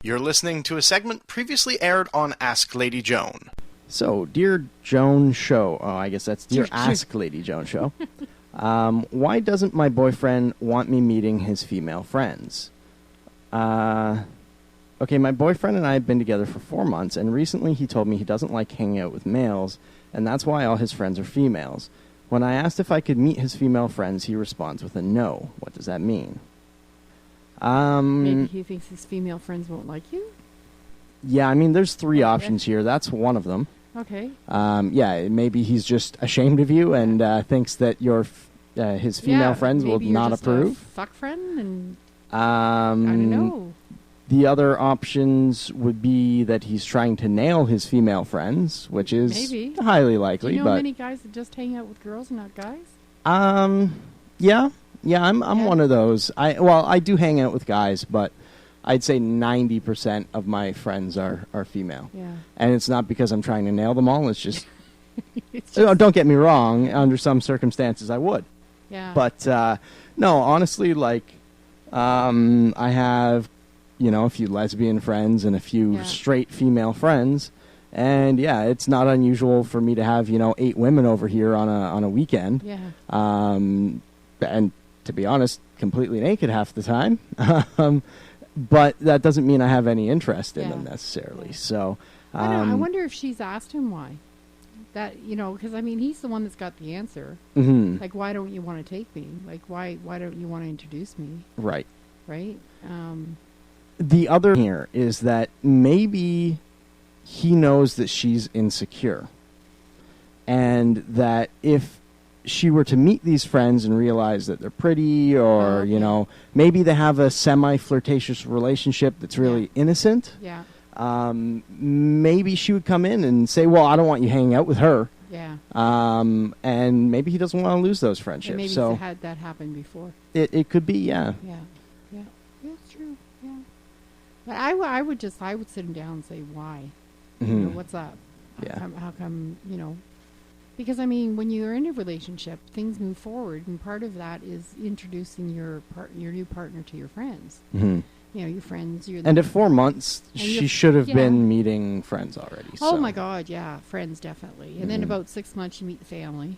You're listening to a segment previously aired on Ask Lady Joan. So, Dear Joan Show. Oh, I guess that's Dear Ask Lady Joan Show. Why doesn't my boyfriend want me meeting his female friends? Okay, my boyfriend and I have been together for 4 months, and recently he told me he doesn't like hanging out with males, and that's why all his friends are females. When I asked if I could meet his female friends, he responds with a no. What does that mean? Maybe he thinks his female friends won't like you? Yeah, I mean, there's 3 options here. That's one of them. Okay. Yeah, maybe he's just ashamed of you and thinks that your his female friends will not approve. A fuck friend, and I don't know. The other options would be that he's trying to nail his female friends, which is maybe highly likely. Do you know many guys that just hang out with girls and not guys? Yeah, I'm one of those. I do hang out with guys, but I'd say 90% of my friends are female. Yeah. And it's not because I'm trying to nail them all. It's just, don't get me wrong. Under some circumstances, I would. Yeah. But no, honestly, I have, a few lesbian friends and a few straight female friends, and it's not unusual for me to have 8 women over here on a weekend. Yeah. And to be honest, completely naked half the time. But that doesn't mean I have any interest in them necessarily. So I wonder if she's asked him why. That because he's the one that's got the answer. Mm-hmm. Like, why don't you want to take me? Like, why don't you want to introduce me? Right. Right. The other here is that maybe he knows that she's insecure, and that if she were to meet these friends and realize that they're pretty, or maybe they have a semi-flirtatious relationship that's really innocent. Yeah. Maybe she would come in and say, "Well, I don't want you hanging out with her." Yeah. And maybe he doesn't want to lose those friendships. And maybe so he's had that happen before. It could be, yeah. Yeah. Yeah. Yeah, it's true. Yeah. But I would sit him down and say, why? Mm-hmm. What's up? Yeah. How come, because when you're in a relationship, things move forward, and part of that is introducing your new partner to your friends. Mm-hmm. Your friends. And at 4 months, she should have been meeting friends already. Oh my God, yeah, friends definitely. And then about 6 months, you meet the family.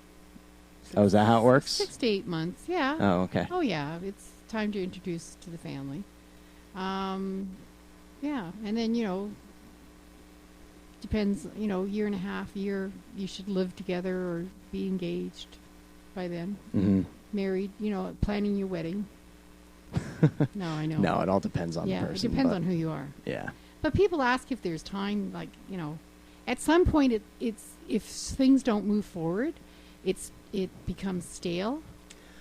Is that how it works? 6 to 8 months, yeah. Oh, okay. Oh yeah, it's time to introduce to the family. Yeah, and then depends. Year and a half, year, you should live together or be engaged by then. Mm-hmm. Married, planning your wedding. No, I know. No, it all depends on the person. It depends on who you are. Yeah. But people ask if there's time, at some point, if things don't move forward, it becomes stale,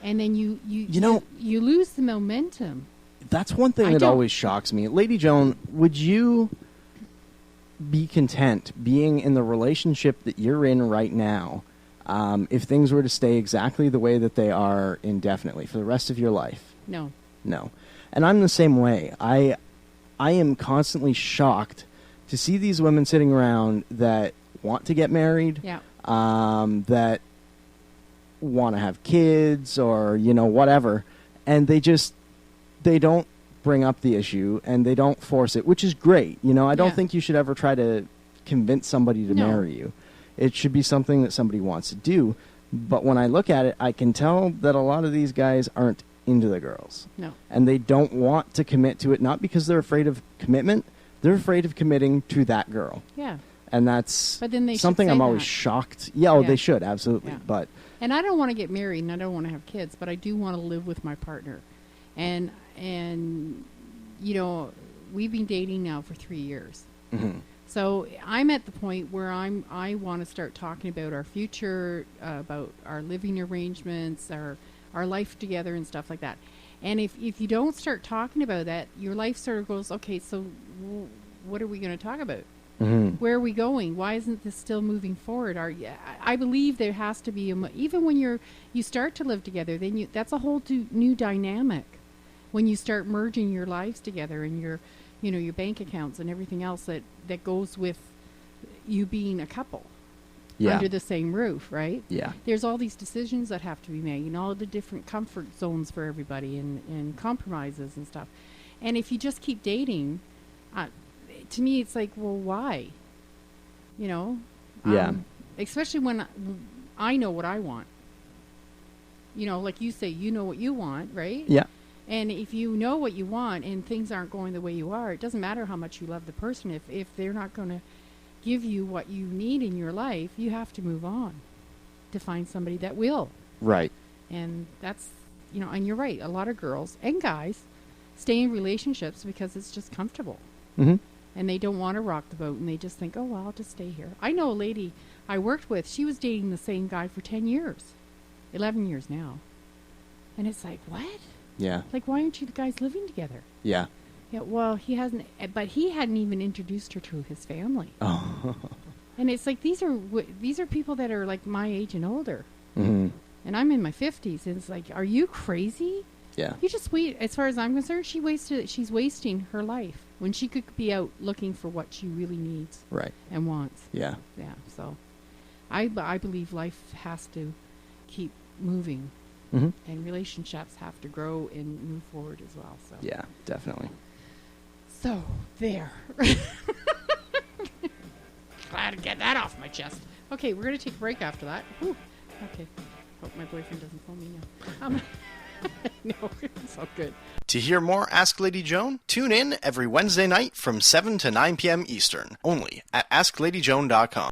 and then you lose the momentum. That's one thing that always shocks me. Lady Joan, would you be content being in the relationship that you're in right now if things were to stay exactly the way that they are indefinitely for the rest of your life? No. No. And I'm the same way. I am constantly shocked to see these women sitting around that want to get married, that want to have kids or, whatever, and they don't bring up the issue and they don't force it, which is great. I don't think you should ever try to convince somebody to marry you. It should be something that somebody wants to do. But when I look at it, I can tell that a lot of these guys aren't into the girls. No. And they don't want to commit to it, not because they're afraid of commitment. They're afraid of committing to that girl. Yeah. And that's something I'm always shocked. Yeah, they should, absolutely. Yeah. But and I don't want to get married and I don't want to have kids, but I do want to live with my partner. And we've been dating now for 3 years. Mm-hmm. So I'm at the point where I want to start talking about our future, about our living arrangements, our life together and stuff like that. And if you don't start talking about that, your life sort of goes, okay, so what are we going to talk about? Mm-hmm. Where are we going? Why isn't this still moving forward? I believe there has to be, even when you start to live together, then that's a whole new dynamic. When you start merging your lives together and your bank accounts and everything else that goes with you being a couple under the same roof, right? Yeah. There's all these decisions that have to be made and all the different comfort zones for everybody and compromises and stuff. And if you just keep dating, To me, it's like, well, why? You know? Yeah. Especially when I know what I want. You know, like you say, you know what you want, right? Yeah. And if you know what you want and things aren't going the way you are, it doesn't matter how much you love the person. If they're not going to give you what you need in your life, you have to move on to find somebody that will. Right. And that's, you know, and you're right. A lot of girls and guys stay in relationships because it's just comfortable. Mm-hmm. And they don't want to rock the boat, and they just think, oh, well, I'll just stay here. I know a lady I worked with, she was dating the same guy for 10 years, 11 years now. And it's like, what? Yeah. Like, why aren't you guys living together? Yeah. Yeah, well, he hasn't, but he hadn't even introduced her to his family. Oh. And it's like, these are people that are like my age and older. Mm-hmm. And I'm in my 50s, and it's like, are you crazy? Yeah. You just wait. As far as I'm concerned, she's wasting her life when she could be out looking for what she really needs. Right. And wants. Yeah. Yeah, so I believe life has to keep moving. Mm-hmm. And relationships have to grow and move forward as well. So Yeah, definitely. So, there. Glad to get that off my chest. Okay, we're going to take a break after that. Whew. Okay. Hope my boyfriend doesn't phone me now. No, it's all good. To hear more Ask Lady Joan, tune in every Wednesday night from 7 to 9 p.m. Eastern, only at AskLadyJoan.com.